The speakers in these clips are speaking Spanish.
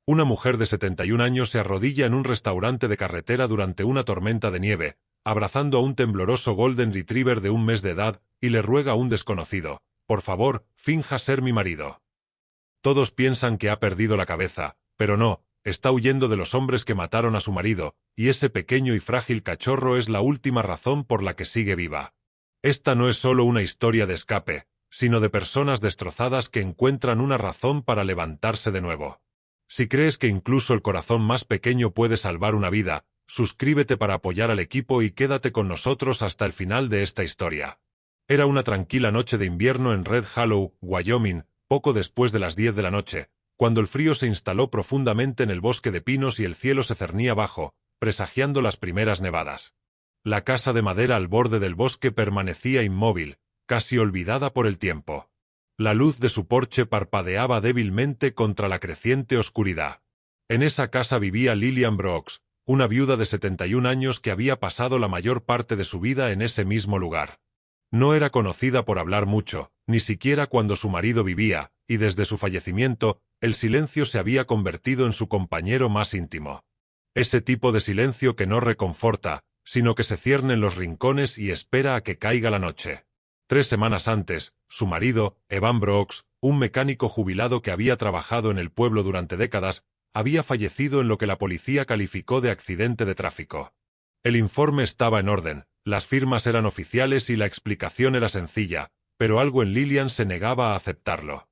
Una mujer de 71 años se arrodilla en un restaurante de carretera durante una tormenta de nieve, abrazando a un tembloroso Golden Retriever de un mes de edad, y le ruega a un desconocido: «Por favor, finja ser mi marido». Todos piensan que ha perdido la cabeza, pero no, está huyendo de los hombres que mataron a su marido, y ese pequeño y frágil cachorro es la última razón por la que sigue viva. Esta no es solo una historia de escape, sino de personas destrozadas que encuentran una razón para levantarse de nuevo. Si crees que incluso el corazón más pequeño puede salvar una vida, suscríbete para apoyar al equipo y quédate con nosotros hasta el final de esta historia. Era una tranquila noche de invierno en Red Hollow, Wyoming, poco después de las 10 de la noche, cuando el frío se instaló profundamente en el bosque de pinos y el cielo se cernía bajo, presagiando las primeras nevadas. La casa de madera al borde del bosque permanecía inmóvil, casi olvidada por el tiempo. La luz de su porche parpadeaba débilmente contra la creciente oscuridad. En esa casa vivía Lillian Brooks, una viuda de 71 años que había pasado la mayor parte de su vida en ese mismo lugar. No era conocida por hablar mucho, ni siquiera cuando su marido vivía, y desde su fallecimiento, el silencio se había convertido en su compañero más íntimo. Ese tipo de silencio que no reconforta, sino que se cierne en los rincones y espera a que caiga la noche. 3 semanas antes, su marido, Evan Brooks, un mecánico jubilado que había trabajado en el pueblo durante décadas, había fallecido en lo que la policía calificó de accidente de tráfico. El informe estaba en orden, las firmas eran oficiales y la explicación era sencilla, pero algo en Lillian se negaba a aceptarlo.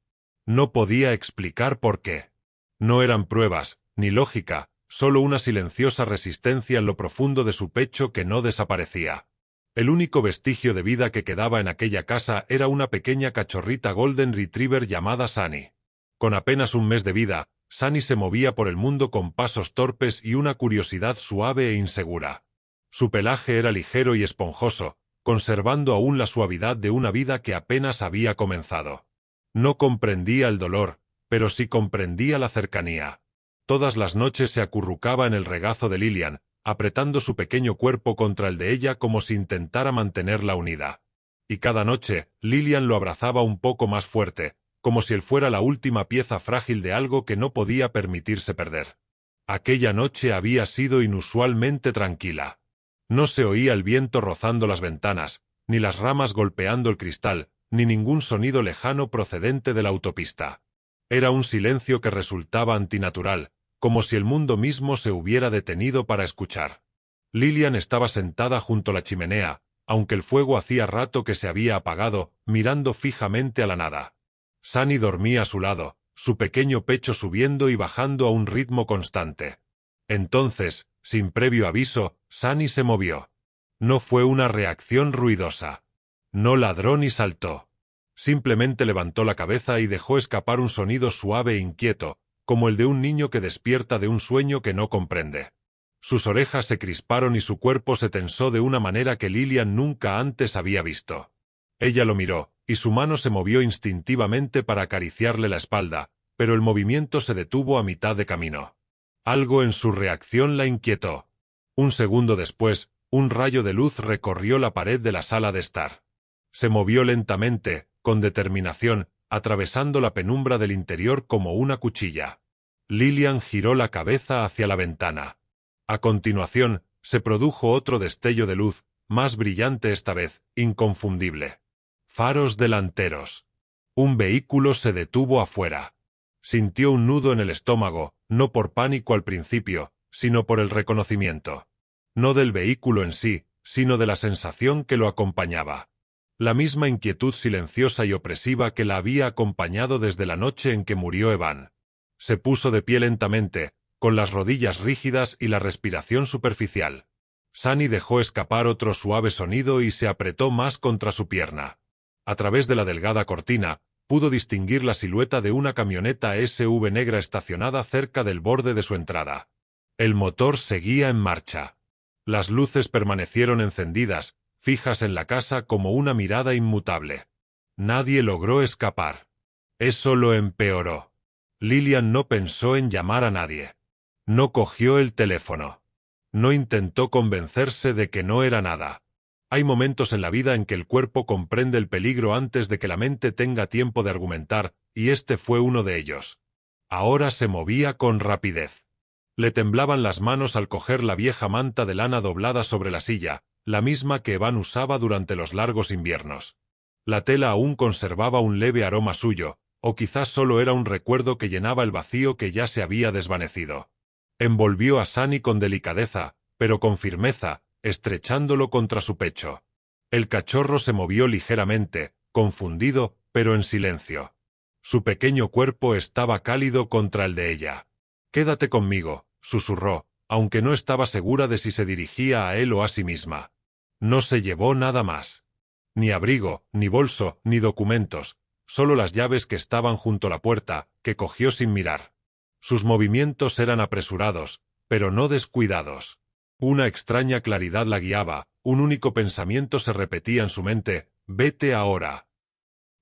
No podía explicar por qué. No eran pruebas, ni lógica, solo una silenciosa resistencia en lo profundo de su pecho que no desaparecía. El único vestigio de vida que quedaba en aquella casa era una pequeña cachorrita Golden Retriever llamada Sunny. Con apenas un mes de vida, Sunny se movía por el mundo con pasos torpes y una curiosidad suave e insegura. Su pelaje era ligero y esponjoso, conservando aún la suavidad de una vida que apenas había comenzado. No comprendía el dolor, pero sí comprendía la cercanía. Todas las noches se acurrucaba en el regazo de Lillian, apretando su pequeño cuerpo contra el de ella como si intentara mantenerla unida. Y cada noche, Lillian lo abrazaba un poco más fuerte, como si él fuera la última pieza frágil de algo que no podía permitirse perder. Aquella noche había sido inusualmente tranquila. No se oía el viento rozando las ventanas, ni las ramas golpeando el cristal, ni ningún sonido lejano procedente de la autopista. Era un silencio que resultaba antinatural, como si el mundo mismo se hubiera detenido para escuchar. Lillian estaba sentada junto a la chimenea, aunque el fuego hacía rato que se había apagado, mirando fijamente a la nada. Sunny dormía a su lado, su pequeño pecho subiendo y bajando a un ritmo constante. Entonces, sin previo aviso, Sunny se movió. No fue una reacción ruidosa. No ladró ni saltó. Simplemente levantó la cabeza y dejó escapar un sonido suave e inquieto, como el de un niño que despierta de un sueño que no comprende. Sus orejas se crisparon y su cuerpo se tensó de una manera que Lillian nunca antes había visto. Ella lo miró, y su mano se movió instintivamente para acariciarle la espalda, pero el movimiento se detuvo a mitad de camino. Algo en su reacción la inquietó. Un segundo después, un rayo de luz recorrió la pared de la sala de estar. Se movió lentamente, con determinación, atravesando la penumbra del interior como una cuchilla. Lillian giró la cabeza hacia la ventana. A continuación, se produjo otro destello de luz, más brillante esta vez, inconfundible. Faros delanteros. Un vehículo se detuvo afuera. Sintió un nudo en el estómago, no por pánico al principio, sino por el reconocimiento. No del vehículo en sí, sino de la sensación que lo acompañaba. La misma inquietud silenciosa y opresiva que la había acompañado desde la noche en que murió Evan. Se puso de pie lentamente, con las rodillas rígidas y la respiración superficial. Sunny dejó escapar otro suave sonido y se apretó más contra su pierna. A través de la delgada cortina, pudo distinguir la silueta de una camioneta SUV negra estacionada cerca del borde de su entrada. El motor seguía en marcha. Las luces permanecieron encendidas, fijas en la casa como una mirada inmutable. Nadie logró escapar. Eso lo empeoró. Lillian no pensó en llamar a nadie. No cogió el teléfono. No intentó convencerse de que no era nada. Hay momentos en la vida en que el cuerpo comprende el peligro antes de que la mente tenga tiempo de argumentar, y este fue uno de ellos. Ahora se movía con rapidez. Le temblaban las manos al coger la vieja manta de lana doblada sobre la silla, la misma que Evan usaba durante los largos inviernos. La tela aún conservaba un leve aroma suyo, o quizás solo era un recuerdo que llenaba el vacío que ya se había desvanecido. Envolvió a Sunny con delicadeza, pero con firmeza, estrechándolo contra su pecho. El cachorro se movió ligeramente, confundido, pero en silencio. Su pequeño cuerpo estaba cálido contra el de ella. «Quédate conmigo», susurró, aunque no estaba segura de si se dirigía a él o a sí misma. No se llevó nada más. Ni abrigo, ni bolso, ni documentos, solo las llaves que estaban junto a la puerta, que cogió sin mirar. Sus movimientos eran apresurados, pero no descuidados. Una extraña claridad la guiaba, un único pensamiento se repetía en su mente: «Vete ahora».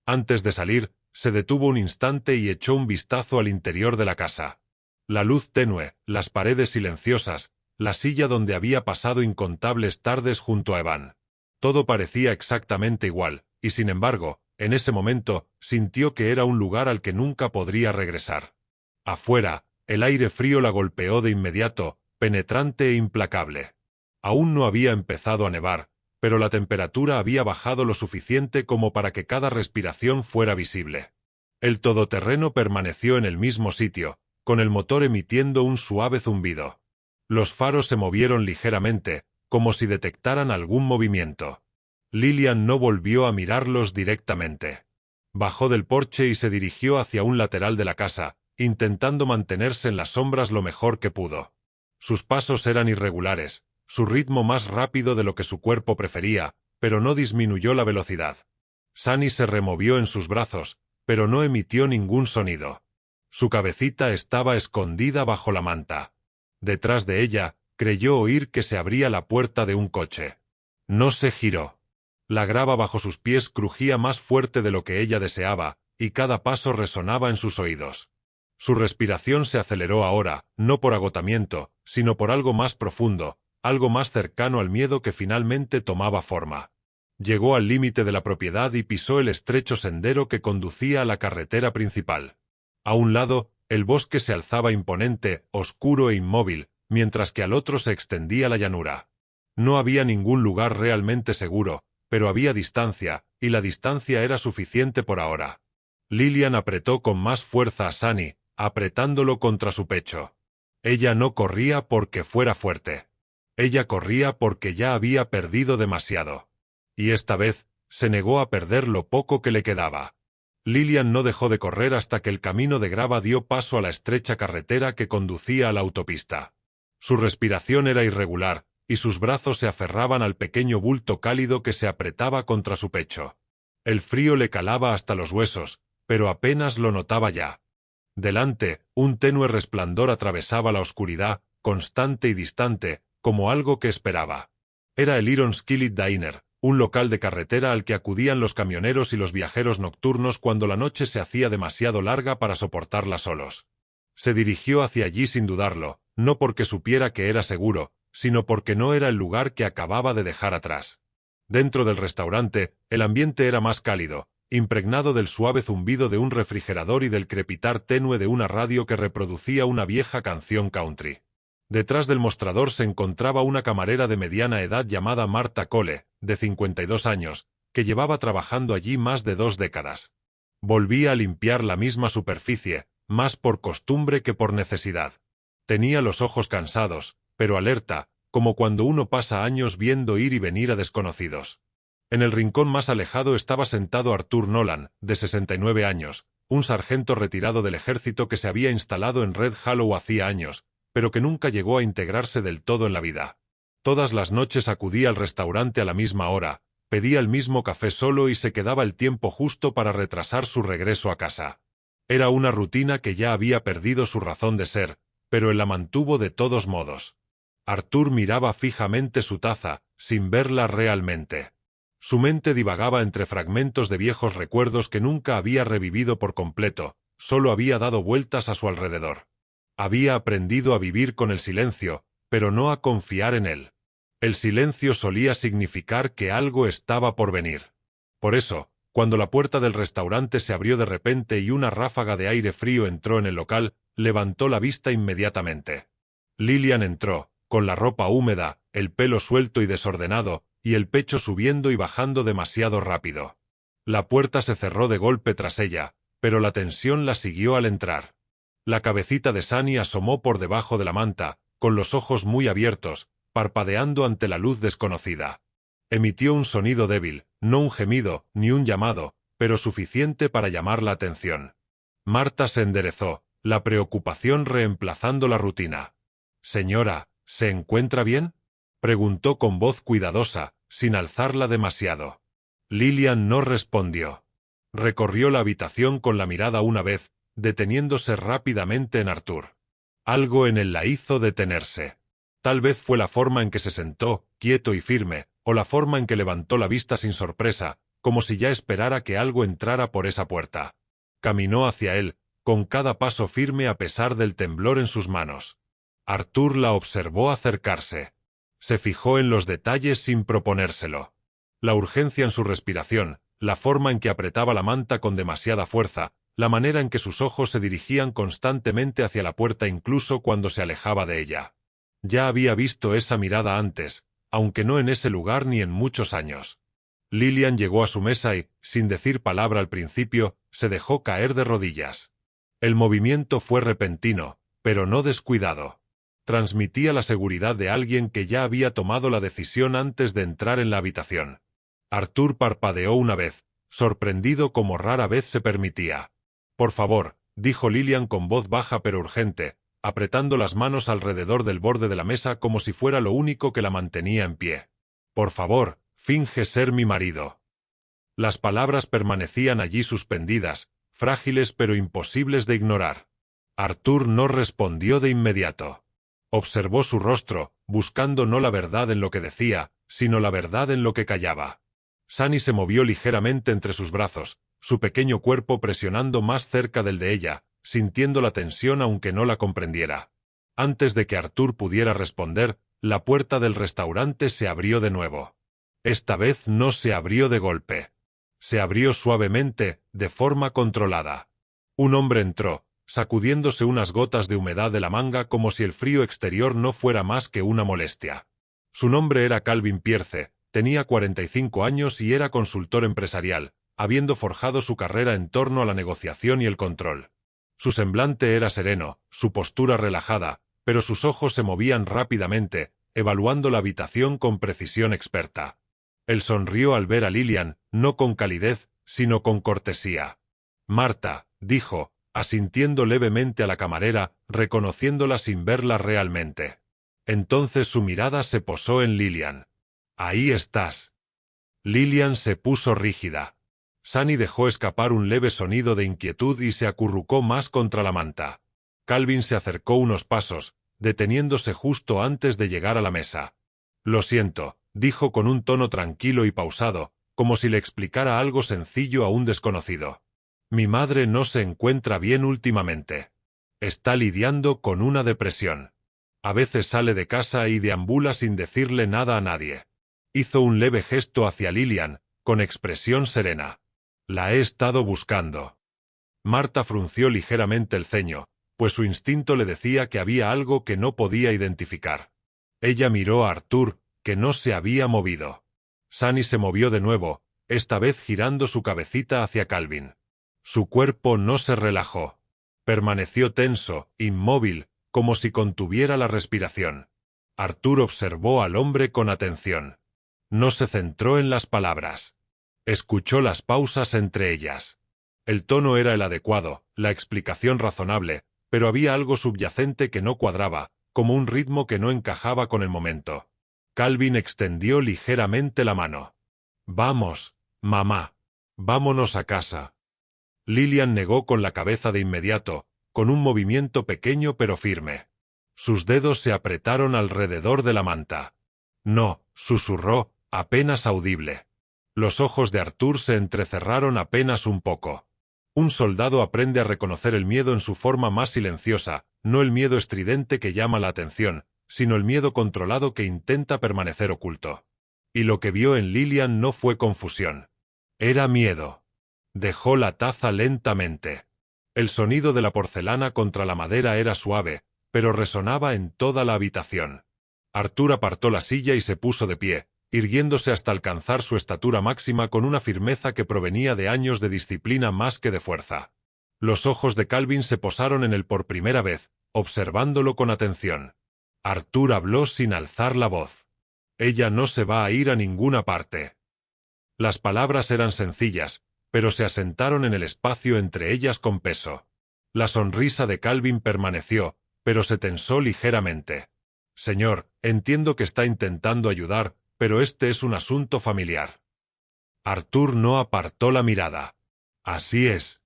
Antes de salir, se detuvo un instante y echó un vistazo al interior de la casa. La luz tenue, las paredes silenciosas, la silla donde había pasado incontables tardes junto a Evan. Todo parecía exactamente igual, y sin embargo, en ese momento, sintió que era un lugar al que nunca podría regresar. Afuera, el aire frío la golpeó de inmediato, penetrante e implacable. Aún no había empezado a nevar, pero la temperatura había bajado lo suficiente como para que cada respiración fuera visible. El todoterreno permaneció en el mismo sitio, con el motor emitiendo un suave zumbido. Los faros se movieron ligeramente, como si detectaran algún movimiento. Lillian no volvió a mirarlos directamente. Bajó del porche y se dirigió hacia un lateral de la casa, intentando mantenerse en las sombras lo mejor que pudo. Sus pasos eran irregulares, su ritmo más rápido de lo que su cuerpo prefería, pero no disminuyó la velocidad. Sunny se removió en sus brazos, pero no emitió ningún sonido. Su cabecita estaba escondida bajo la manta. Detrás de ella, creyó oír que se abría la puerta de un coche. No se giró. La grava bajo sus pies crujía más fuerte de lo que ella deseaba, y cada paso resonaba en sus oídos. Su respiración se aceleró ahora, no por agotamiento, sino por algo más profundo, algo más cercano al miedo que finalmente tomaba forma. Llegó al límite de la propiedad y pisó el estrecho sendero que conducía a la carretera principal. A un lado, el bosque se alzaba imponente, oscuro e inmóvil, mientras que al otro se extendía la llanura. No había ningún lugar realmente seguro, pero había distancia, y la distancia era suficiente por ahora. Lillian apretó con más fuerza a Sunny, apretándolo contra su pecho. Ella no corría porque fuera fuerte. Ella corría porque ya había perdido demasiado. Y esta vez, se negó a perder lo poco que le quedaba. Lillian no dejó de correr hasta que el camino de grava dio paso a la estrecha carretera que conducía a la autopista. Su respiración era irregular, y sus brazos se aferraban al pequeño bulto cálido que se apretaba contra su pecho. El frío le calaba hasta los huesos, pero apenas lo notaba ya. Delante, un tenue resplandor atravesaba la oscuridad, constante y distante, como algo que esperaba. Era el Iron Skillet Diner, un local de carretera al que acudían los camioneros y los viajeros nocturnos cuando la noche se hacía demasiado larga para soportarla solos. Se dirigió hacia allí sin dudarlo, no porque supiera que era seguro, sino porque no era el lugar que acababa de dejar atrás. Dentro del restaurante, el ambiente era más cálido, impregnado del suave zumbido de un refrigerador y del crepitar tenue de una radio que reproducía una vieja canción country. Detrás del mostrador se encontraba una camarera de mediana edad llamada Martha Cole, de 52 años, que llevaba trabajando allí más de 2 décadas. Volvía a limpiar la misma superficie, más por costumbre que por necesidad. Tenía los ojos cansados, pero alerta, como cuando uno pasa años viendo ir y venir a desconocidos. En el rincón más alejado estaba sentado Arthur Nolan, de 69 años, un sargento retirado del ejército que se había instalado en Red Hollow hacía años, pero que nunca llegó a integrarse del todo en la vida. Todas las noches acudía al restaurante a la misma hora, pedía el mismo café solo y se quedaba el tiempo justo para retrasar su regreso a casa. Era una rutina que ya había perdido su razón de ser, pero él la mantuvo de todos modos. Arthur miraba fijamente su taza, sin verla realmente. Su mente divagaba entre fragmentos de viejos recuerdos que nunca había revivido por completo, solo había dado vueltas a su alrededor. Había aprendido a vivir con el silencio, pero no a confiar en él. El silencio solía significar que algo estaba por venir. Por eso, cuando la puerta del restaurante se abrió de repente y una ráfaga de aire frío entró en el local, levantó la vista inmediatamente. Lilian entró, con la ropa húmeda, el pelo suelto y desordenado, y el pecho subiendo y bajando demasiado rápido. La puerta se cerró de golpe tras ella, pero la tensión la siguió al entrar. La cabecita de Sunny asomó por debajo de la manta, con los ojos muy abiertos, parpadeando ante la luz desconocida. Emitió un sonido débil, no un gemido, ni un llamado, pero suficiente para llamar la atención. Marta se enderezó, la preocupación reemplazando la rutina. «Señora, ¿se encuentra bien?», preguntó con voz cuidadosa, sin alzarla demasiado. Lilian no respondió. Recorrió la habitación con la mirada una vez, deteniéndose rápidamente en Arthur. Algo en él la hizo detenerse. Tal vez fue la forma en que se sentó, quieto y firme, o la forma en que levantó la vista sin sorpresa, como si ya esperara que algo entrara por esa puerta. Caminó hacia él, con cada paso firme a pesar del temblor en sus manos. Arthur la observó acercarse. Se fijó en los detalles sin proponérselo. La urgencia en su respiración, la forma en que apretaba la manta con demasiada fuerza, la manera en que sus ojos se dirigían constantemente hacia la puerta incluso cuando se alejaba de ella. Ya había visto esa mirada antes, aunque no en ese lugar ni en muchos años. Lilian llegó a su mesa y, sin decir palabra al principio, se dejó caer de rodillas. El movimiento fue repentino, pero no descuidado. Transmitía la seguridad de alguien que ya había tomado la decisión antes de entrar en la habitación. Arthur parpadeó una vez, sorprendido como rara vez se permitía. «Por favor», dijo Lilian con voz baja pero urgente, apretando las manos alrededor del borde de la mesa como si fuera lo único que la mantenía en pie. «Por favor, finge ser mi marido». Las palabras permanecían allí suspendidas, frágiles pero imposibles de ignorar. Arthur no respondió de inmediato. Observó su rostro, buscando no la verdad en lo que decía, sino la verdad en lo que callaba. Sunny se movió ligeramente entre sus brazos, su pequeño cuerpo presionando más cerca del de ella, sintiendo la tensión aunque no la comprendiera. Antes de que Arthur pudiera responder, la puerta del restaurante se abrió de nuevo. Esta vez no se abrió de golpe. Se abrió suavemente, de forma controlada. Un hombre entró, sacudiéndose unas gotas de humedad de la manga como si el frío exterior no fuera más que una molestia. Su nombre era Calvin Pierce, tenía 45 años y era consultor empresarial, habiendo forjado su carrera en torno a la negociación y el control. Su semblante era sereno, su postura relajada, pero sus ojos se movían rápidamente, evaluando la habitación con precisión experta. Él sonrió al ver a Lilian, no con calidez, sino con cortesía. «Marta», dijo, asintiendo levemente a la camarera, reconociéndola sin verla realmente. Entonces su mirada se posó en Lilian. «Ahí estás». Lilian se puso rígida. Sunny dejó escapar un leve sonido de inquietud y se acurrucó más contra la manta. Calvin se acercó unos pasos, deteniéndose justo antes de llegar a la mesa. «Lo siento», dijo con un tono tranquilo y pausado, como si le explicara algo sencillo a un desconocido. «Mi madre no se encuentra bien últimamente. Está lidiando con una depresión. A veces sale de casa y deambula sin decirle nada a nadie». Hizo un leve gesto hacia Lilian, con expresión serena. «La he estado buscando». Marta frunció ligeramente el ceño, pues su instinto le decía que había algo que no podía identificar. Ella miró a Arthur, que no se había movido. Sunny se movió de nuevo, esta vez girando su cabecita hacia Calvin. Su cuerpo no se relajó. Permaneció tenso, inmóvil, como si contuviera la respiración. Arthur observó al hombre con atención. No se centró en las palabras. Escuchó las pausas entre ellas. El tono era el adecuado, la explicación razonable, pero había algo subyacente que no cuadraba, como un ritmo que no encajaba con el momento. Calvin extendió ligeramente la mano. «Vamos, mamá. Vámonos a casa». Lilian negó con la cabeza de inmediato, con un movimiento pequeño pero firme. Sus dedos se apretaron alrededor de la manta. «No», susurró, apenas audible. Los ojos de Arthur se entrecerraron apenas un poco. Un soldado aprende a reconocer el miedo en su forma más silenciosa, no el miedo estridente que llama la atención, sino el miedo controlado que intenta permanecer oculto. Y lo que vio en Lilian no fue confusión. Era miedo. Dejó la taza lentamente. El sonido de la porcelana contra la madera era suave, pero resonaba en toda la habitación. Arthur apartó la silla y se puso de pie, irguiéndose hasta alcanzar su estatura máxima con una firmeza que provenía de años de disciplina más que de fuerza. Los ojos de Calvin se posaron en él por primera vez, observándolo con atención. Arthur habló sin alzar la voz. «Ella no se va a ir a ninguna parte». Las palabras eran sencillas, pero se asentaron en el espacio entre ellas con peso. La sonrisa de Calvin permaneció, pero se tensó ligeramente. «Señor, entiendo que está intentando ayudar, pero este es un asunto familiar». Arthur no apartó la mirada. «Así es».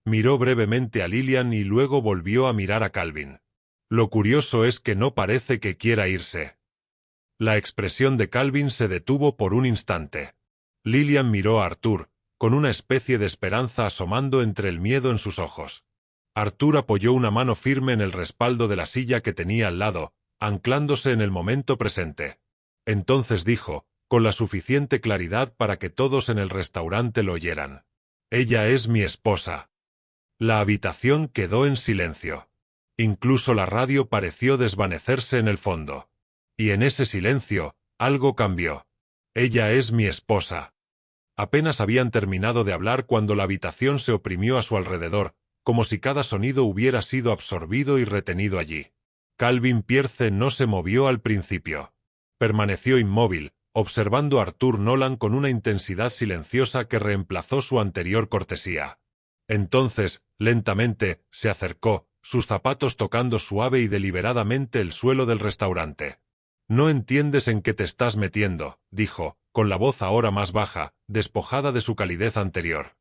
Miró brevemente a Lillian y luego volvió a mirar a Calvin. «Lo curioso es que no parece que quiera irse». La expresión de Calvin se detuvo por un instante. Lillian miró a Arthur, con una especie de esperanza asomando entre el miedo en sus ojos. Arthur apoyó una mano firme en el respaldo de la silla que tenía al lado, anclándose en el momento presente. Entonces dijo, con la suficiente claridad para que todos en el restaurante lo oyeran: «Ella es mi esposa». La habitación quedó en silencio. Incluso la radio pareció desvanecerse en el fondo. Y en ese silencio, algo cambió. «Ella es mi esposa». Apenas habían terminado de hablar cuando la habitación se oprimió a su alrededor, como si cada sonido hubiera sido absorbido y retenido allí. Calvin Pierce no se movió al principio. Permaneció inmóvil, observando a Arthur Nolan con una intensidad silenciosa que reemplazó su anterior cortesía. Entonces, lentamente, se acercó, sus zapatos tocando suave y deliberadamente el suelo del restaurante. «No entiendes en qué te estás metiendo», dijo, con la voz ahora más baja, despojada de su calidez anterior.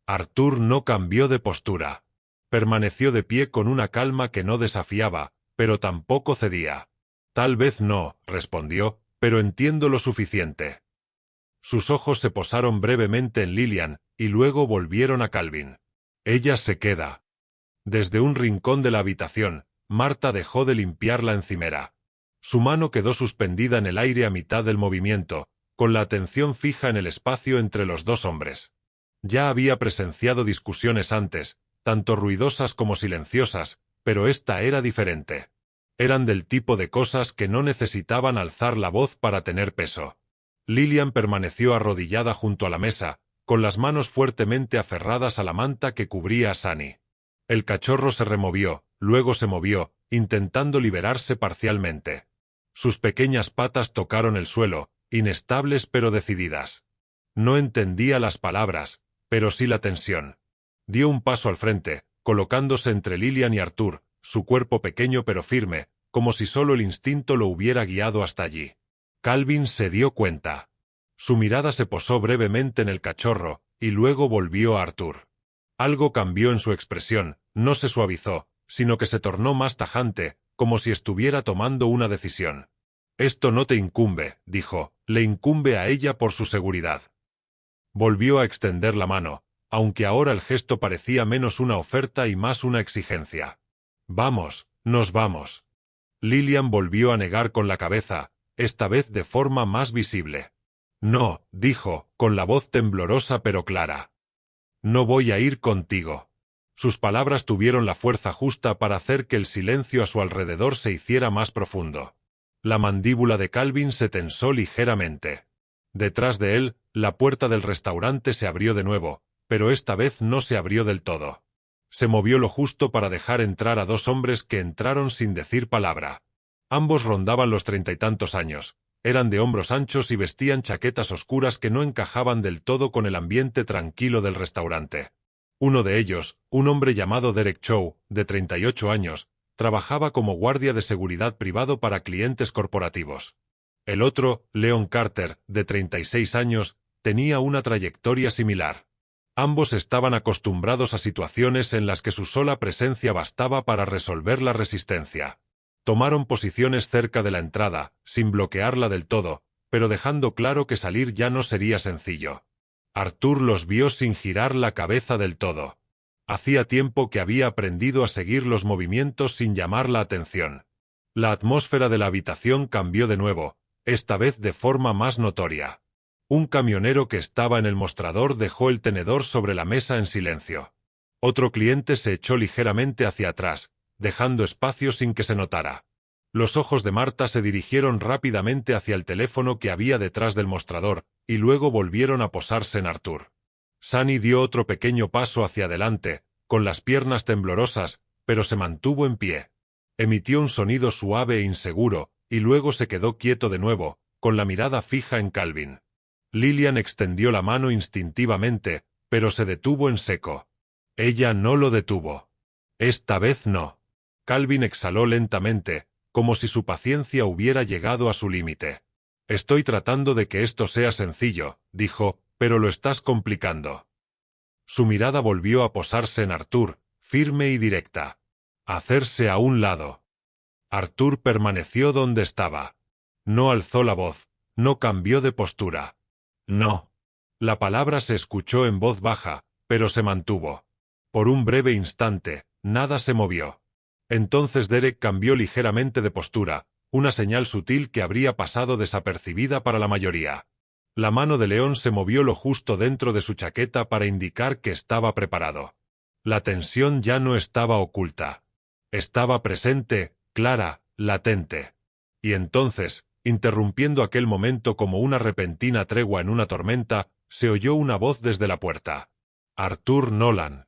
Arthur no cambió de postura. Permaneció de pie con una calma que no desafiaba, pero tampoco cedía. «Tal vez no», respondió, «pero entiendo lo suficiente». Sus ojos se posaron brevemente en Lillian, y luego volvieron a Calvin. «Ella se queda». Desde un rincón de la habitación, Marta dejó de limpiar la encimera. Su mano quedó suspendida en el aire a mitad del movimiento, con la atención fija en el espacio entre los dos hombres. Ya había presenciado discusiones antes, tanto ruidosas como silenciosas, pero esta era diferente. Eran del tipo de cosas que no necesitaban alzar la voz para tener peso. Lillian permaneció arrodillada junto a la mesa, con las manos fuertemente aferradas a la manta que cubría a Sunny. El cachorro se removió, luego se movió, intentando liberarse parcialmente. Sus pequeñas patas tocaron el suelo, inestables pero decididas. No entendía las palabras, pero sí la tensión. Dio un paso al frente, colocándose entre Lillian y Arthur, su cuerpo pequeño pero firme, como si solo el instinto lo hubiera guiado hasta allí. Calvin se dio cuenta. Su mirada se posó brevemente en el cachorro, y luego volvió a Arthur. Algo cambió en su expresión, no se suavizó, sino que se tornó más tajante, como si estuviera tomando una decisión. «Esto no te incumbe», dijo, «le incumbe a ella por su seguridad». Volvió a extender la mano, aunque ahora el gesto parecía menos una oferta y más una exigencia. «Vamos, nos vamos». Lillian volvió a negar con la cabeza, esta vez de forma más visible. «No», dijo, con la voz temblorosa pero clara. «No voy a ir contigo». Sus palabras tuvieron la fuerza justa para hacer que el silencio a su alrededor se hiciera más profundo. La mandíbula de Calvin se tensó ligeramente. Detrás de él, la puerta del restaurante se abrió de nuevo, pero esta vez no se abrió del todo. Se movió lo justo para dejar entrar a dos hombres que entraron sin decir palabra. Ambos rondaban los 30 y tantos años, eran de hombros anchos y vestían chaquetas oscuras que no encajaban del todo con el ambiente tranquilo del restaurante. Uno de ellos, un hombre llamado Derek Chow, de 38 años, trabajaba como guardia de seguridad privado para clientes corporativos. El otro, Leon Carter, de 36 años, tenía una trayectoria similar. Ambos estaban acostumbrados a situaciones en las que su sola presencia bastaba para resolver la resistencia. Tomaron posiciones cerca de la entrada, sin bloquearla del todo, pero dejando claro que salir ya no sería sencillo. Arthur los vio sin girar la cabeza del todo. Hacía tiempo que había aprendido a seguir los movimientos sin llamar la atención. La atmósfera de la habitación cambió de nuevo, esta vez de forma más notoria. Un camionero que estaba en el mostrador dejó el tenedor sobre la mesa en silencio. Otro cliente se echó ligeramente hacia atrás, dejando espacio sin que se notara. Los ojos de Marta se dirigieron rápidamente hacia el teléfono que había detrás del mostrador, y luego volvieron a posarse en Arthur. Sunny dio otro pequeño paso hacia adelante, con las piernas temblorosas, pero se mantuvo en pie. Emitió un sonido suave e inseguro, y luego se quedó quieto de nuevo, con la mirada fija en Calvin. Lillian extendió la mano instintivamente, pero se detuvo en seco. Ella no lo detuvo. Esta vez no. Calvin exhaló lentamente, como si su paciencia hubiera llegado a su límite. Estoy tratando de que esto sea sencillo, dijo, pero lo estás complicando. Su mirada volvió a posarse en Arthur, firme y directa. Hacerse a un lado. Arthur permaneció donde estaba. No alzó la voz, no cambió de postura. No. La palabra se escuchó en voz baja, pero se mantuvo. Por un breve instante, nada se movió. Entonces Derek cambió ligeramente de postura, una señal sutil que habría pasado desapercibida para la mayoría. La mano de León se movió lo justo dentro de su chaqueta para indicar que estaba preparado. La tensión ya no estaba oculta. Estaba presente, clara, latente. Y entonces, interrumpiendo aquel momento como una repentina tregua en una tormenta, se oyó una voz desde la puerta. Arthur Nolan.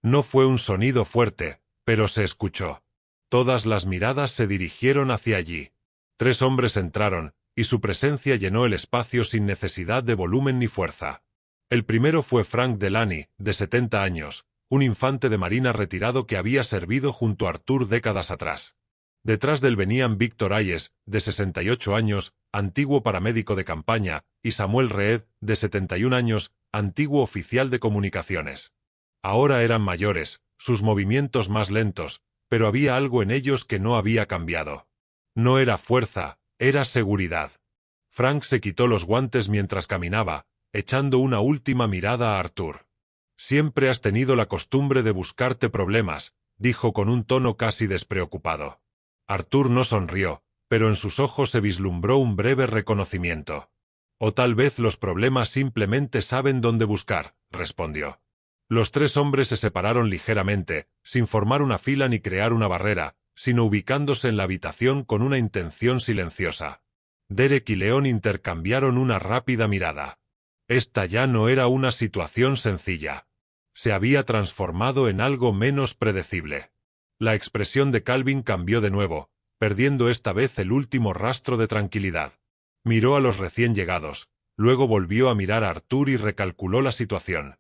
No fue un sonido fuerte, pero se escuchó. Todas las miradas se dirigieron hacia allí. 3 hombres entraron, y su presencia llenó el espacio sin necesidad de volumen ni fuerza. El primero fue Frank Delaney, de 70 años, un infante de marina retirado que había servido junto a Arthur décadas atrás. Detrás de él venían Víctor Hayes, de 68 años, antiguo paramédico de campaña, y Samuel Reed, de 71 años, antiguo oficial de comunicaciones. Ahora eran mayores, sus movimientos más lentos, pero había algo en ellos que no había cambiado. No era fuerza, era seguridad. Frank se quitó los guantes mientras caminaba, echando una última mirada a Arthur. Siempre has tenido la costumbre de buscarte problemas, dijo con un tono casi despreocupado. Arthur no sonrió, pero en sus ojos se vislumbró un breve reconocimiento. O tal vez los problemas simplemente saben dónde buscar, respondió. Los 3 hombres se separaron ligeramente, sin formar una fila ni crear una barrera, sino ubicándose en la habitación con una intención silenciosa. Derek y León intercambiaron una rápida mirada. Esta ya no era una situación sencilla. Se había transformado en algo menos predecible. La expresión de Calvin cambió de nuevo, perdiendo esta vez el último rastro de tranquilidad. Miró a los recién llegados, luego volvió a mirar a Arthur y recalculó la situación.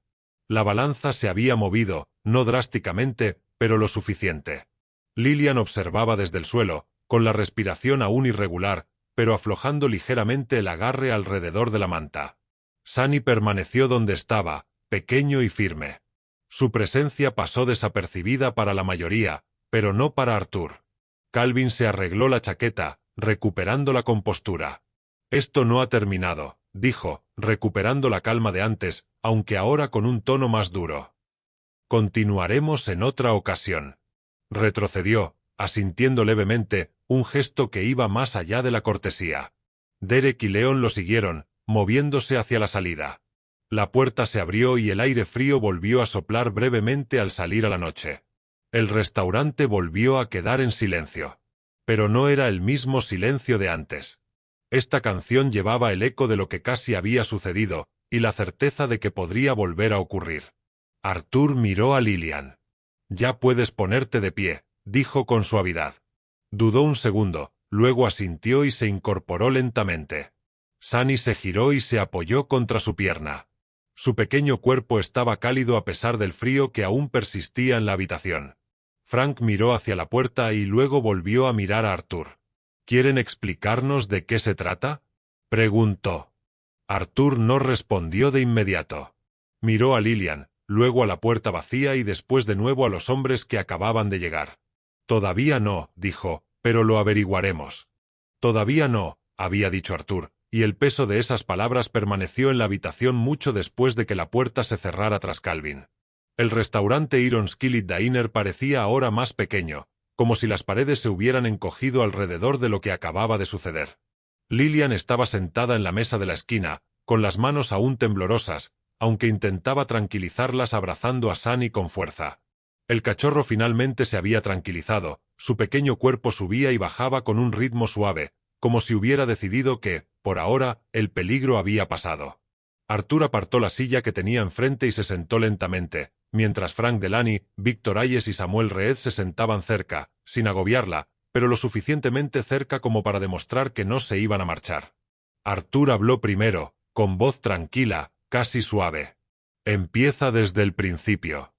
La balanza se había movido, no drásticamente, pero lo suficiente. Lillian observaba desde el suelo, con la respiración aún irregular, pero aflojando ligeramente el agarre alrededor de la manta. Sunny permaneció donde estaba, pequeño y firme. Su presencia pasó desapercibida para la mayoría, pero no para Arthur. Calvin se arregló la chaqueta, recuperando la compostura. Esto no ha terminado, dijo, recuperando la calma de antes, aunque ahora con un tono más duro. Continuaremos en otra ocasión. Retrocedió, asintiendo levemente, un gesto que iba más allá de la cortesía. Derek y León lo siguieron, moviéndose hacia la salida. La puerta se abrió y el aire frío volvió a soplar brevemente al salir a la noche. El restaurante volvió a quedar en silencio. Pero no era el mismo silencio de antes. Esta canción llevaba el eco de lo que casi había sucedido, y la certeza de que podría volver a ocurrir. Arthur miró a Lillian. «Ya puedes ponerte de pie», dijo con suavidad. Dudó un segundo, luego asintió y se incorporó lentamente. Sunny se giró y se apoyó contra su pierna. Su pequeño cuerpo estaba cálido a pesar del frío que aún persistía en la habitación. Frank miró hacia la puerta y luego volvió a mirar a Arthur. «¿Quieren explicarnos de qué se trata?», preguntó. Arthur no respondió de inmediato. Miró a Lillian, luego a la puerta vacía y después de nuevo a los hombres que acababan de llegar. «Todavía no», dijo, «pero lo averiguaremos». «Todavía no», había dicho Arthur, y el peso de esas palabras permaneció en la habitación mucho después de que la puerta se cerrara tras Calvin. El restaurante Iron Skillet Diner parecía ahora más pequeño, como si las paredes se hubieran encogido alrededor de lo que acababa de suceder. Lillian estaba sentada en la mesa de la esquina, con las manos aún temblorosas, aunque intentaba tranquilizarlas abrazando a Sunny con fuerza. El cachorro finalmente se había tranquilizado, su pequeño cuerpo subía y bajaba con un ritmo suave, como si hubiera decidido que, por ahora, el peligro había pasado. Arthur apartó la silla que tenía enfrente y se sentó lentamente, mientras Frank Delany, Víctor Hayes y Samuel Reed se sentaban cerca, sin agobiarla, pero lo suficientemente cerca como para demostrar que no se iban a marchar. Arthur habló primero, con voz tranquila, casi suave. Empieza desde el principio.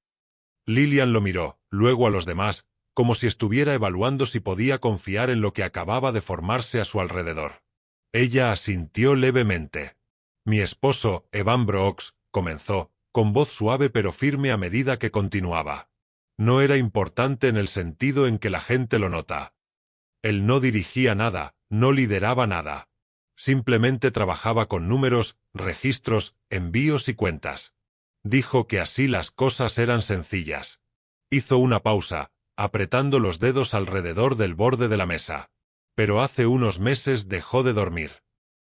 Lillian lo miró, luego a los demás, como si estuviera evaluando si podía confiar en lo que acababa de formarse a su alrededor. Ella asintió levemente. Mi esposo, Evan Brooks, comenzó, con voz suave pero firme a medida que continuaba. No era importante en el sentido en que la gente lo nota. Él no dirigía nada, no lideraba nada. Simplemente trabajaba con números, registros, envíos y cuentas. Dijo que así las cosas eran sencillas. Hizo una pausa, apretando los dedos alrededor del borde de la mesa. Pero hace unos meses dejó de dormir.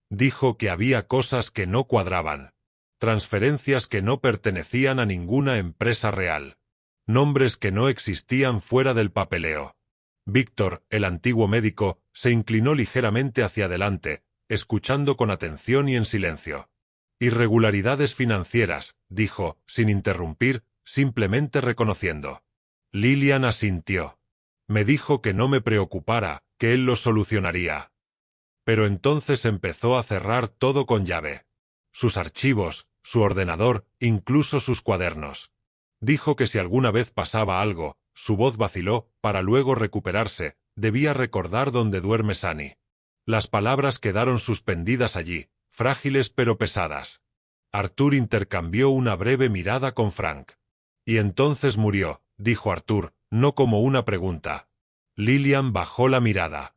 Dijo que había cosas que no cuadraban. Transferencias que no pertenecían a ninguna empresa real. Nombres que no existían fuera del papeleo. Víctor, el antiguo médico, se inclinó ligeramente hacia adelante, escuchando con atención y en silencio. Irregularidades financieras, dijo, sin interrumpir, simplemente reconociendo. Lillian asintió. Me dijo que no me preocupara, que él lo solucionaría. Pero entonces empezó a cerrar todo con llave. Sus archivos, su ordenador, incluso sus cuadernos. Dijo que si alguna vez pasaba algo, su voz vaciló, para luego recuperarse, debía recordar dónde duerme Sunny. Las palabras quedaron suspendidas allí, frágiles pero pesadas. Arthur intercambió una breve mirada con Frank. Y entonces murió, dijo Arthur, no como una pregunta. Lillian bajó la mirada.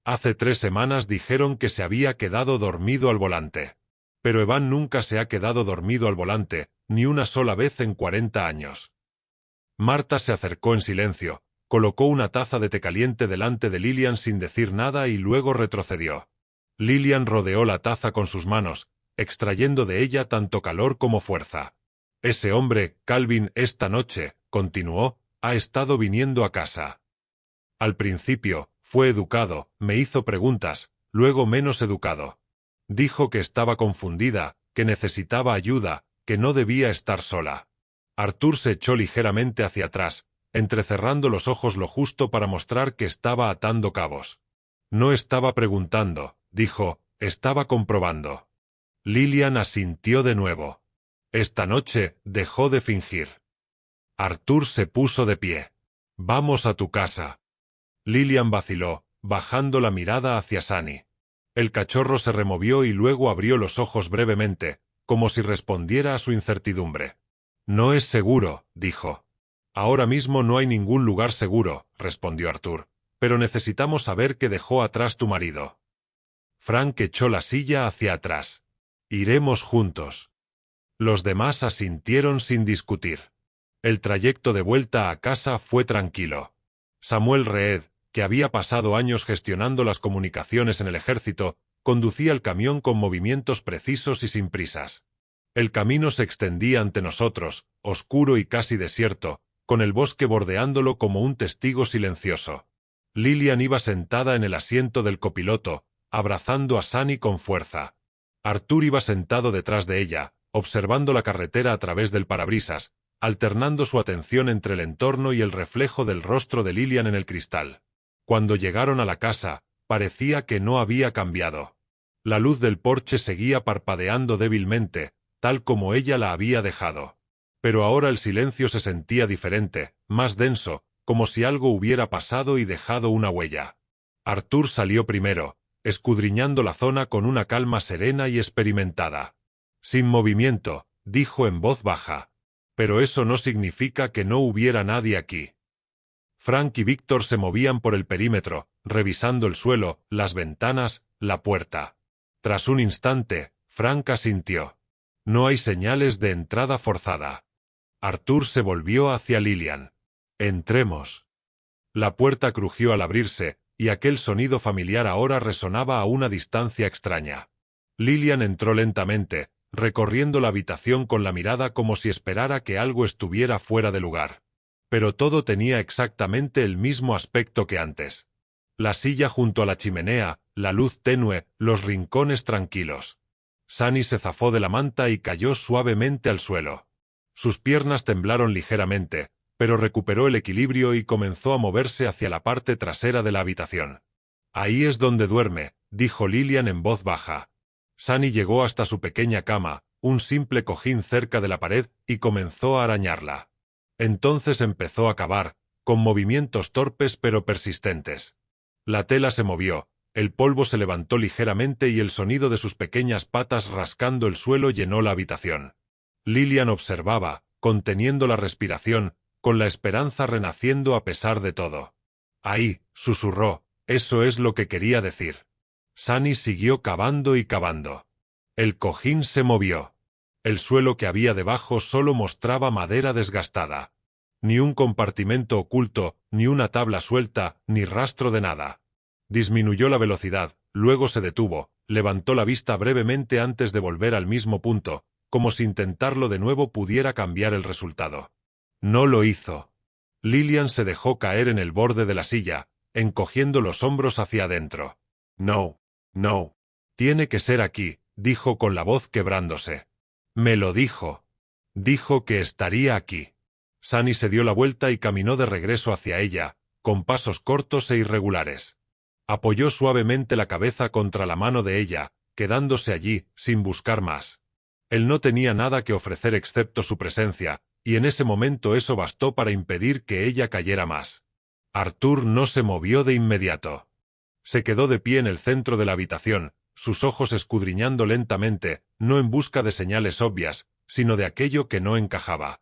Hace 3 semanas dijeron que se había quedado dormido al volante. Pero Evan nunca se ha quedado dormido al volante, ni una sola vez en 40 años. Marta se acercó en silencio, colocó una taza de té caliente delante de Lillian sin decir nada y luego retrocedió. Lillian rodeó la taza con sus manos, extrayendo de ella tanto calor como fuerza. Ese hombre, Calvin, esta noche, continuó, ha estado viniendo a casa. Al principio, fue educado, me hizo preguntas, luego menos educado. Dijo que estaba confundida, que necesitaba ayuda, que no debía estar sola. Arthur se echó ligeramente hacia atrás, entrecerrando los ojos lo justo para mostrar que estaba atando cabos. No estaba preguntando, dijo, estaba comprobando. Lillian asintió de nuevo. Esta noche dejó de fingir. Arthur se puso de pie. Vamos a tu casa. Lillian vaciló, bajando la mirada hacia Sunny. El cachorro se removió y luego abrió los ojos brevemente, como si respondiera a su incertidumbre. No es seguro, dijo. Ahora mismo no hay ningún lugar seguro, respondió Arthur, pero necesitamos saber qué dejó atrás tu marido. Frank echó la silla hacia atrás. Iremos juntos. Los demás asintieron sin discutir. El trayecto de vuelta a casa fue tranquilo. Samuel Reed, que había pasado años gestionando las comunicaciones en el ejército, conducía el camión con movimientos precisos y sin prisas. El camino se extendía ante nosotros, oscuro y casi desierto, con el bosque bordeándolo como un testigo silencioso. Lillian iba sentada en el asiento del copiloto, abrazando a Sunny con fuerza. Arthur iba sentado detrás de ella, observando la carretera a través del parabrisas, alternando su atención entre el entorno y el reflejo del rostro de Lillian en el cristal. Cuando llegaron a la casa, parecía que no había cambiado. La luz del porche seguía parpadeando débilmente, tal como ella la había dejado. Pero ahora el silencio se sentía diferente, más denso, como si algo hubiera pasado y dejado una huella. Arthur salió primero, escudriñando la zona con una calma serena y experimentada. Sin movimiento, dijo en voz baja. Pero eso no significa que no hubiera nadie aquí. Frank y Víctor se movían por el perímetro, revisando el suelo, las ventanas, la puerta. Tras un instante, Frank asintió. No hay señales de entrada forzada. Arthur se volvió hacia Lillian. Entremos. La puerta crujió al abrirse, y aquel sonido familiar ahora resonaba a una distancia extraña. Lillian entró lentamente, recorriendo la habitación con la mirada como si esperara que algo estuviera fuera de lugar. Pero todo tenía exactamente el mismo aspecto que antes. La silla junto a la chimenea, la luz tenue, los rincones tranquilos. Sunny se zafó de la manta y cayó suavemente al suelo. Sus piernas temblaron ligeramente, pero recuperó el equilibrio y comenzó a moverse hacia la parte trasera de la habitación. «Ahí es donde duerme», dijo Lillian en voz baja. Sunny llegó hasta su pequeña cama, un simple cojín cerca de la pared, y comenzó a arañarla. Entonces empezó a cavar, con movimientos torpes pero persistentes. La tela se movió, el polvo se levantó ligeramente y el sonido de sus pequeñas patas rascando el suelo llenó la habitación. Lillian observaba, conteniendo la respiración, con la esperanza renaciendo a pesar de todo. «Ahí», susurró, «eso es lo que quería decir». Sunny siguió cavando y cavando. El cojín se movió. El suelo que había debajo solo mostraba madera desgastada. Ni un compartimento oculto, ni una tabla suelta, ni rastro de nada. Disminuyó la velocidad, luego se detuvo, levantó la vista brevemente antes de volver al mismo punto, como si intentarlo de nuevo pudiera cambiar el resultado. No lo hizo. Lillian se dejó caer en el borde de la silla, encogiendo los hombros hacia adentro. «No, no. Tiene que ser aquí», dijo con la voz quebrándose. «Me lo dijo. Dijo que estaría aquí». Sunny se dio la vuelta y caminó de regreso hacia ella, con pasos cortos e irregulares. Apoyó suavemente la cabeza contra la mano de ella, quedándose allí, sin buscar más. Él no tenía nada que ofrecer excepto su presencia, y en ese momento eso bastó para impedir que ella cayera más. Arthur no se movió de inmediato. Se quedó de pie en el centro de la habitación, sus ojos escudriñando lentamente, no en busca de señales obvias, sino de aquello que no encajaba.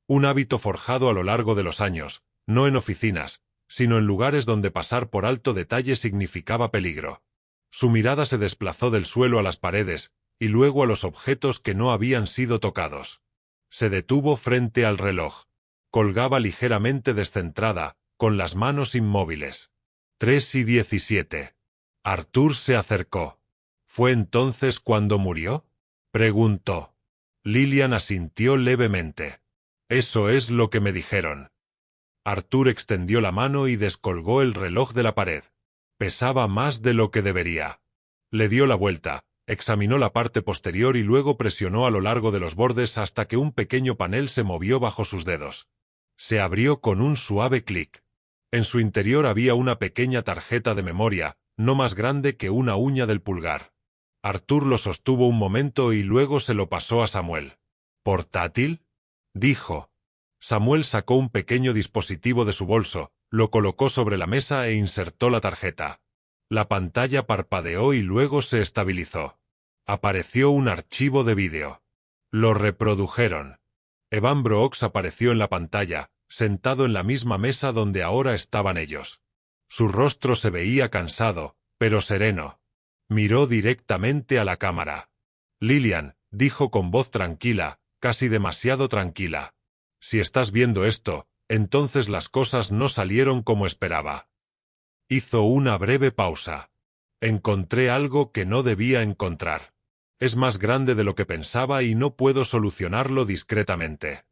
Un hábito forjado a lo largo de los años, no en oficinas, sino en lugares donde pasar por alto detalle significaba peligro. Su mirada se desplazó del suelo a las paredes, y luego a los objetos que no habían sido tocados. Se detuvo frente al reloj. Colgaba ligeramente descentrada, con las manos inmóviles. 3:17. Arthur se acercó. «¿Fue entonces cuando murió?», preguntó. Lillian asintió levemente. «Eso es lo que me dijeron». Arthur extendió la mano y descolgó el reloj de la pared. Pesaba más de lo que debería. Le dio la vuelta, examinó la parte posterior y luego presionó a lo largo de los bordes hasta que un pequeño panel se movió bajo sus dedos. Se abrió con un suave clic. En su interior había una pequeña tarjeta de memoria, no más grande que una uña del pulgar. Arthur lo sostuvo un momento y luego se lo pasó a Samuel. «¿Portátil?», dijo. Samuel sacó un pequeño dispositivo de su bolso, lo colocó sobre la mesa e insertó la tarjeta. La pantalla parpadeó y luego se estabilizó. Apareció un archivo de vídeo. Lo reprodujeron. Evan Brooks apareció en la pantalla, sentado en la misma mesa donde ahora estaban ellos. Su rostro se veía cansado, pero sereno. Miró directamente a la cámara. «Lillian», dijo con voz tranquila, casi demasiado tranquila. «Si estás viendo esto, entonces las cosas no salieron como esperaba». Hizo una breve pausa. «Encontré algo que no debía encontrar. Es más grande de lo que pensaba y no puedo solucionarlo discretamente».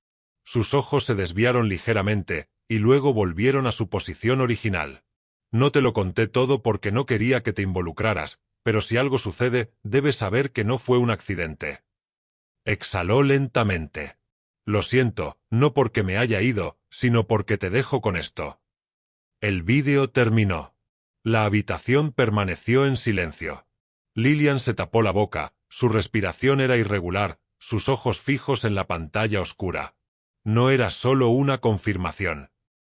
Sus ojos se desviaron ligeramente, y luego volvieron a su posición original. «No te lo conté todo porque no quería que te involucraras, pero si algo sucede, debes saber que no fue un accidente». Exhaló lentamente. «Lo siento, no porque me haya ido, sino porque te dejo con esto». El vídeo terminó. La habitación permaneció en silencio. Lillian se tapó la boca, su respiración era irregular, sus ojos fijos en la pantalla oscura. No era solo una confirmación.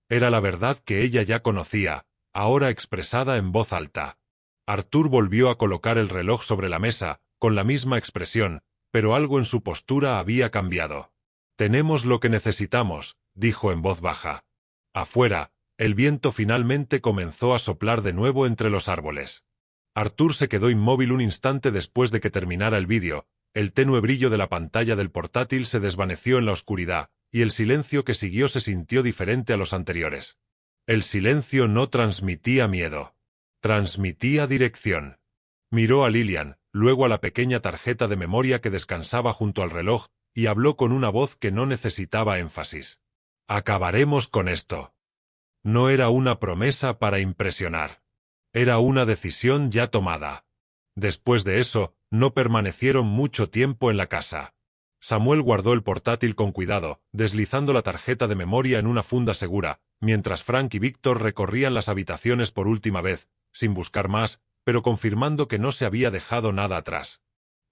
Era la verdad que ella ya conocía, ahora expresada en voz alta. Arthur volvió a colocar el reloj sobre la mesa, con la misma expresión, pero algo en su postura había cambiado. «Tenemos lo que necesitamos», dijo en voz baja. Afuera, el viento finalmente comenzó a soplar de nuevo entre los árboles. Arthur se quedó inmóvil un instante después de que terminara el vídeo. El tenue brillo de la pantalla del portátil se desvaneció en la oscuridad, y el silencio que siguió se sintió diferente a los anteriores. El silencio no transmitía miedo. Transmitía dirección. Miró a Lillian, luego a la pequeña tarjeta de memoria que descansaba junto al reloj, y habló con una voz que no necesitaba énfasis. «Acabaremos con esto». No era una promesa para impresionar. Era una decisión ya tomada. Después de eso, no permanecieron mucho tiempo en la casa. Samuel guardó el portátil con cuidado, deslizando la tarjeta de memoria en una funda segura, mientras Frank y Víctor recorrían las habitaciones por última vez, sin buscar más, pero confirmando que no se había dejado nada atrás.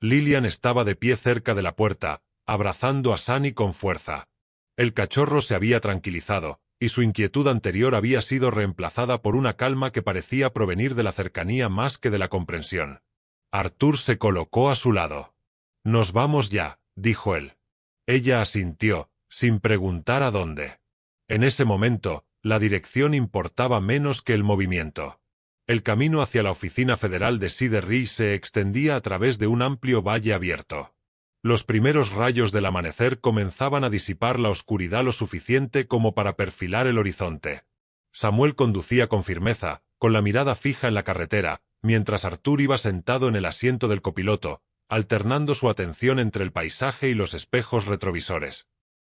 Lillian estaba de pie cerca de la puerta, abrazando a Sunny con fuerza. El cachorro se había tranquilizado, y su inquietud anterior había sido reemplazada por una calma que parecía provenir de la cercanía más que de la comprensión. Arthur se colocó a su lado. «Nos vamos ya», dijo él. Ella asintió, sin preguntar a dónde. En ese momento, la dirección importaba menos que el movimiento. El camino hacia la oficina federal de Cedar Ridge se extendía a través de un amplio valle abierto. Los primeros rayos del amanecer comenzaban a disipar la oscuridad lo suficiente como para perfilar el horizonte. Samuel conducía con firmeza, con la mirada fija en la carretera, mientras Arthur iba sentado en el asiento del copiloto, alternando su atención entre el paisaje y los espejos retrovisores.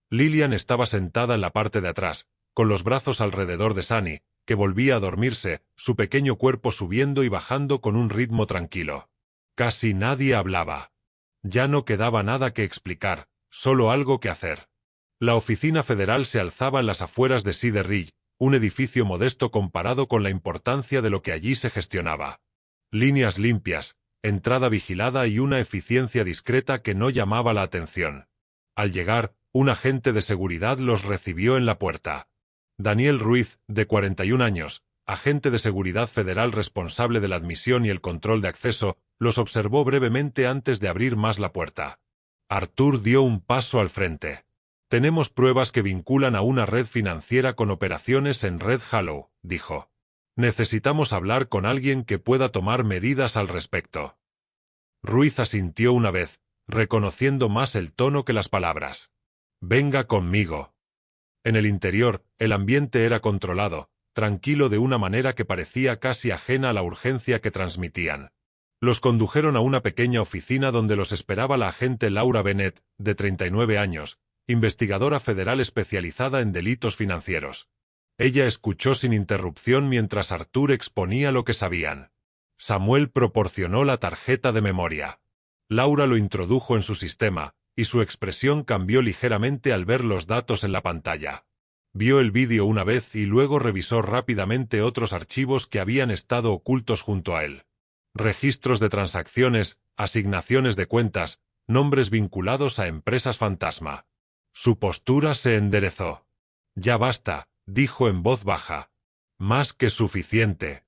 Lillian estaba sentada en la parte de atrás, con los brazos alrededor de Sunny, que volvía a dormirse, su pequeño cuerpo subiendo y bajando con un ritmo tranquilo. Casi nadie hablaba. Ya no quedaba nada que explicar, solo algo que hacer. La oficina federal se alzaba en las afueras de Cedar Ridge, un edificio modesto comparado con la importancia de lo que allí se gestionaba. Líneas limpias, entrada vigilada y una eficiencia discreta que no llamaba la atención. Al llegar, un agente de seguridad los recibió en la puerta. Daniel Ruiz, de 41 años, agente de seguridad federal responsable de la admisión y el control de acceso, los observó brevemente antes de abrir más la puerta. Arthur dio un paso al frente. «Tenemos pruebas que vinculan a una red financiera con operaciones en Red Hollow», dijo. «Necesitamos hablar con alguien que pueda tomar medidas al respecto». Ruiz asintió una vez, reconociendo más el tono que las palabras. «Venga conmigo». En el interior, el ambiente era controlado, tranquilo de una manera que parecía casi ajena a la urgencia que transmitían. Los condujeron a una pequeña oficina donde los esperaba la agente Laura Bennett, de 39 años, investigadora federal especializada en delitos financieros. Ella escuchó sin interrupción mientras Arthur exponía lo que sabían. Samuel proporcionó la tarjeta de memoria. Laura lo introdujo en su sistema, y su expresión cambió ligeramente al ver los datos en la pantalla. Vio el vídeo una vez y luego revisó rápidamente otros archivos que habían estado ocultos junto a él. Registros de transacciones, asignaciones de cuentas, nombres vinculados a empresas fantasma. Su postura se enderezó. «Ya basta», dijo en voz baja. «Más que suficiente».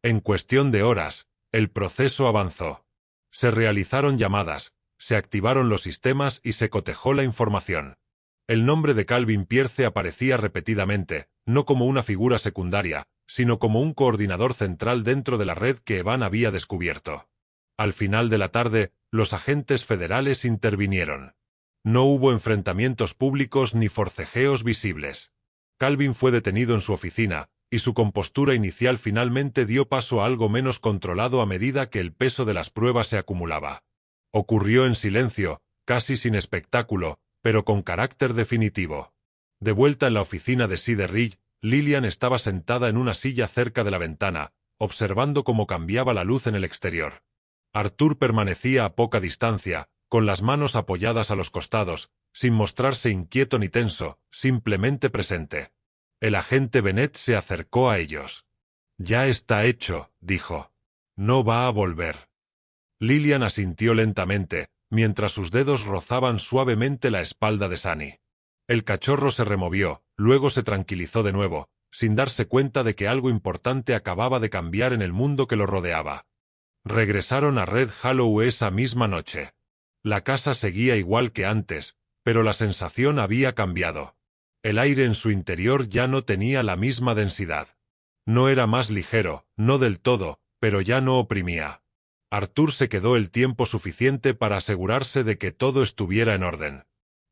En cuestión de horas, el proceso avanzó. Se realizaron llamadas, se activaron los sistemas y se cotejó la información. El nombre de Calvin Pierce aparecía repetidamente, no como una figura secundaria, sino como un coordinador central dentro de la red que Evan había descubierto. Al final de la tarde, los agentes federales intervinieron. No hubo enfrentamientos públicos ni forcejeos visibles. Calvin fue detenido en su oficina, y su compostura inicial finalmente dio paso a algo menos controlado a medida que el peso de las pruebas se acumulaba. Ocurrió en silencio, casi sin espectáculo, pero con carácter definitivo. De vuelta en la oficina de Cedar Ridge, Lillian estaba sentada en una silla cerca de la ventana, observando cómo cambiaba la luz en el exterior. Arthur permanecía a poca distancia, con las manos apoyadas a los costados, sin mostrarse inquieto ni tenso, simplemente presente. El agente Bennett se acercó a ellos. «Ya está hecho», dijo. «No va a volver». Lillian asintió lentamente, mientras sus dedos rozaban suavemente la espalda de Sunny. El cachorro se removió, luego se tranquilizó de nuevo, sin darse cuenta de que algo importante acababa de cambiar en el mundo que lo rodeaba. Regresaron a Red Hollow esa misma noche. La casa seguía igual que antes, pero la sensación había cambiado. El aire en su interior ya no tenía la misma densidad. No era más ligero, no del todo, pero ya no oprimía. Arthur se quedó el tiempo suficiente para asegurarse de que todo estuviera en orden.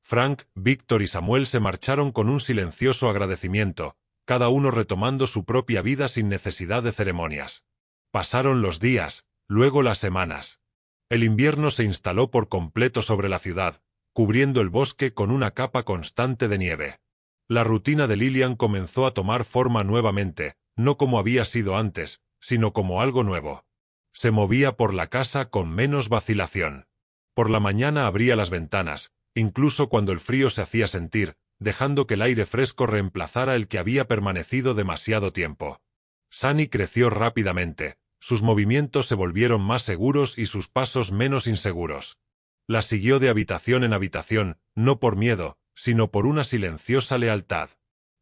Frank, Víctor y Samuel se marcharon con un silencioso agradecimiento, cada uno retomando su propia vida sin necesidad de ceremonias. Pasaron los días, luego las semanas. El invierno se instaló por completo sobre la ciudad, cubriendo el bosque con una capa constante de nieve. La rutina de Lillian comenzó a tomar forma nuevamente, no como había sido antes, sino como algo nuevo. Se movía por la casa con menos vacilación. Por la mañana abría las ventanas, incluso cuando el frío se hacía sentir, dejando que el aire fresco reemplazara el que había permanecido demasiado tiempo. Sunny creció rápidamente, sus movimientos se volvieron más seguros y sus pasos menos inseguros. La siguió de habitación en habitación, no por miedo, sino por una silenciosa lealtad.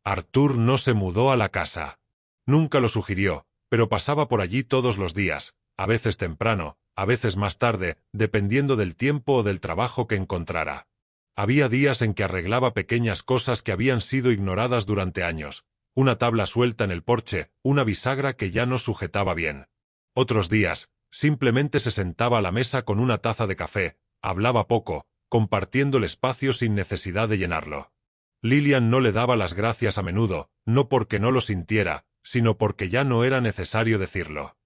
Arthur no se mudó a la casa. Nunca lo sugirió, pero pasaba por allí todos los días, a veces temprano, a veces más tarde, dependiendo del tiempo o del trabajo que encontrara. Había días en que arreglaba pequeñas cosas que habían sido ignoradas durante años, una tabla suelta en el porche, una bisagra que ya no sujetaba bien. Otros días, simplemente se sentaba a la mesa con una taza de café, hablaba poco, compartiendo el espacio sin necesidad de llenarlo. Lillian no le daba las gracias a menudo, no porque no lo sintiera, sino porque ya no era necesario decirlo.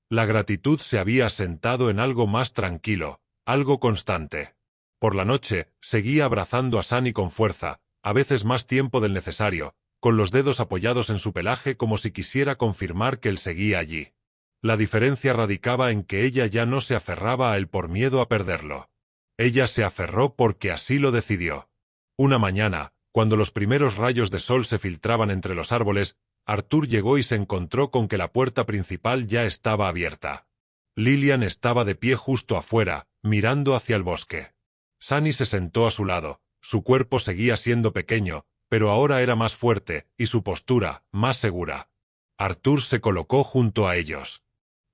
La gratitud se había asentado en algo más tranquilo, algo constante. Por la noche, seguía abrazando a Sunny con fuerza, a veces más tiempo del necesario, con los dedos apoyados en su pelaje como si quisiera confirmar que él seguía allí. La diferencia radicaba en que ella ya no se aferraba a él por miedo a perderlo. Ella se aferró porque así lo decidió. Una mañana, cuando los primeros rayos de sol se filtraban entre los árboles, Arthur llegó y se encontró con que la puerta principal ya estaba abierta. Lillian estaba de pie justo afuera, mirando hacia el bosque. Sunny se sentó a su lado, su cuerpo seguía siendo pequeño, pero ahora era más fuerte, y su postura, más segura. Arthur se colocó junto a ellos.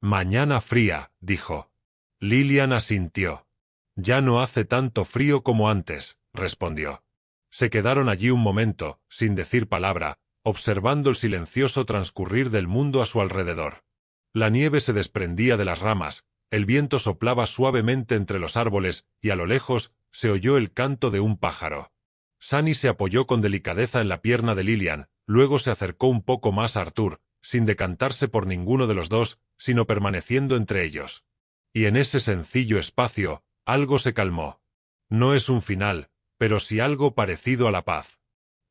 «Mañana fría», dijo. Lillian asintió. «Ya no hace tanto frío como antes», respondió. Se quedaron allí un momento, sin decir palabra, observando el silencioso transcurrir del mundo a su alrededor. La nieve se desprendía de las ramas, el viento soplaba suavemente entre los árboles, y a lo lejos se oyó el canto de un pájaro. Sunny se apoyó con delicadeza en la pierna de Lillian, luego se acercó un poco más a Arthur, sin decantarse por ninguno de los dos, sino permaneciendo entre ellos. Y en ese sencillo espacio, algo se calmó. No es un final, pero sí algo parecido a la paz.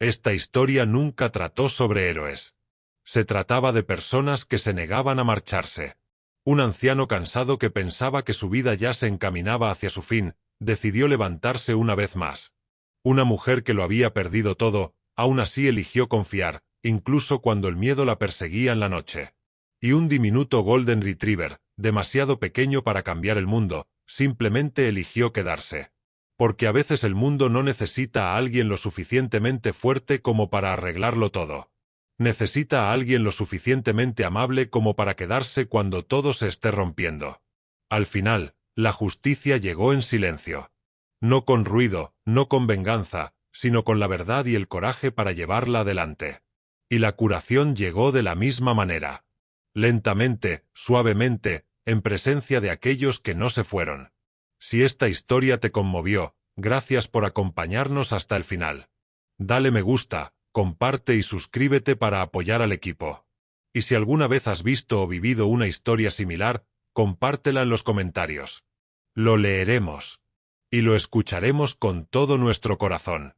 Esta historia nunca trató sobre héroes. Se trataba de personas que se negaban a marcharse. Un anciano cansado que pensaba que su vida ya se encaminaba hacia su fin, decidió levantarse una vez más. Una mujer que lo había perdido todo, aún así eligió confiar, incluso cuando el miedo la perseguía en la noche. Y un diminuto Golden Retriever, demasiado pequeño para cambiar el mundo, simplemente eligió quedarse. Porque a veces el mundo no necesita a alguien lo suficientemente fuerte como para arreglarlo todo. Necesita a alguien lo suficientemente amable como para quedarse cuando todo se esté rompiendo. Al final, la justicia llegó en silencio. No con ruido, no con venganza, sino con la verdad y el coraje para llevarla adelante. Y la curación llegó de la misma manera. Lentamente, suavemente, en presencia de aquellos que no se fueron. Si esta historia te conmovió, gracias por acompañarnos hasta el final. Dale me gusta, comparte y suscríbete para apoyar al equipo. Y si alguna vez has visto o vivido una historia similar, compártela en los comentarios. Lo leeremos. Y lo escucharemos con todo nuestro corazón.